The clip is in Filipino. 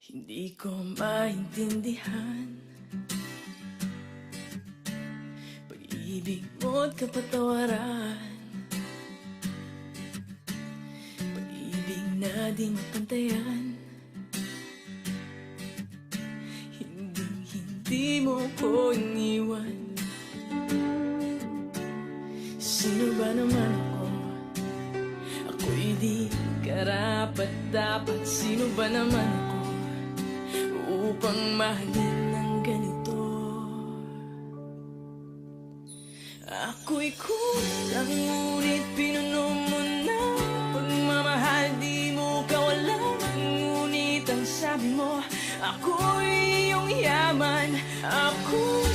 Hindi ko maintindihan pag-ibig mo't kapatawaran, pag-ibig na di mapantayan. Hindi mo ko iniwan. Sino ba naman ako? Ako'y di karapat-dapat. Sino ba naman ako upang mahalin ng ganito? Ako'y kulang, ngunit pinuno mo na pagmamahal. Di mo kawalan, ngunit ang sabi mo, ako'y iyong yaman. Ako